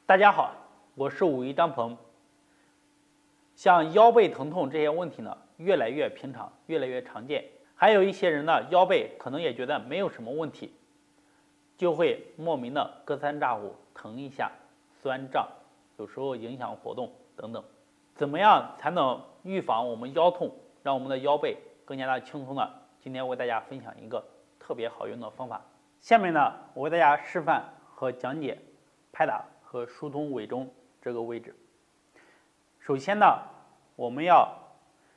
大家好，我是武夷张鹏。像腰背疼痛这些问题呢，越来越平常，越来越常见。还有一些人呢，腰背可能也觉得没有什么问题，就会莫名的隔三差五疼一下、酸胀，有时候影响活动等等。怎么样才能预防我们腰痛，让我们的腰背更加的轻松呢？今天我为大家分享一个特别好用的方法。下面呢，我为大家示范和讲解拍打和疏通委中这个位置。首先呢，我们要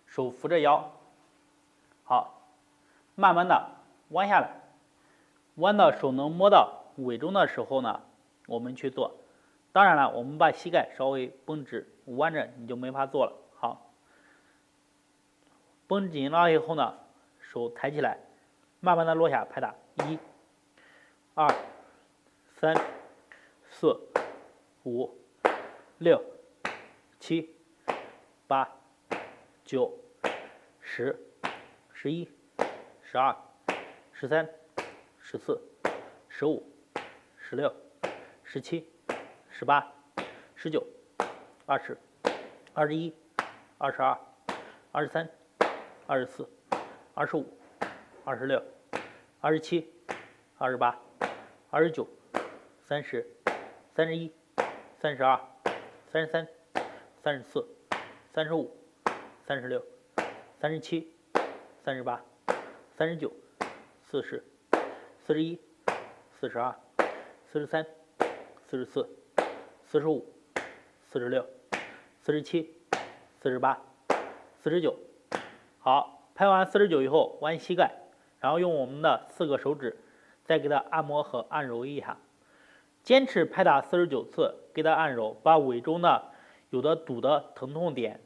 手扶着腰，好，慢慢的弯下来，弯到手能摸到委中的时候呢，我们去做。当然了，我们把膝盖稍微绷直，弯着你就没法做了。好，绷紧了以后呢，手抬起来，慢慢的落下拍打，1、2、3、4、5、6、7、8、9、10、11、12、13、14、15、16、17、18、19、20、21、22、23、24、25、26、27、28、29、30、31、32、33、34、35、36、37、38、39、40、41、42、43、44、45、46、47、48、49。好，拍完49以后，弯膝盖，然后用我们的4个手指再给它按摩和按揉一下。坚持拍打49次，给它按揉，把委中呢有的堵的疼痛点，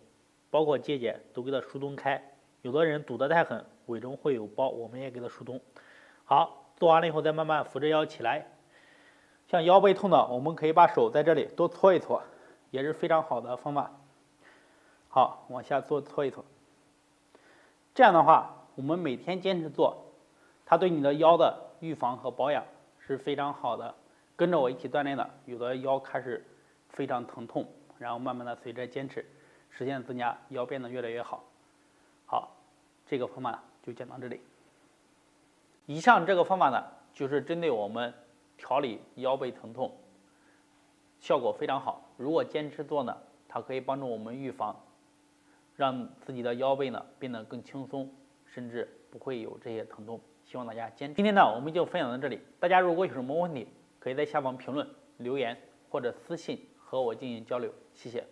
包括结节都给它疏通开。有的人堵得太狠，委中会有包，我们也给它疏通。好，做完了以后再慢慢扶着腰起来。像腰背痛的，我们可以把手在这里多搓一搓，也是非常好的方法。好，往下搓一搓。这样的话，我们每天坚持做，它对你的腰的预防和保养是非常好的。跟着我一起锻炼的，有的腰开始非常疼痛，然后慢慢的随着坚持，实现增加，腰变得越来越好。好，这个方法就讲到这里。以上这个方法呢，就是针对我们调理腰背疼痛，效果非常好。如果坚持做呢，它可以帮助我们预防，让自己的腰背呢变得更轻松，甚至不会有这些疼痛。希望大家坚持。今天呢，我们就分享到这里。大家如果有什么问题，可以在下方评论留言或者私信和我进行交流。谢谢。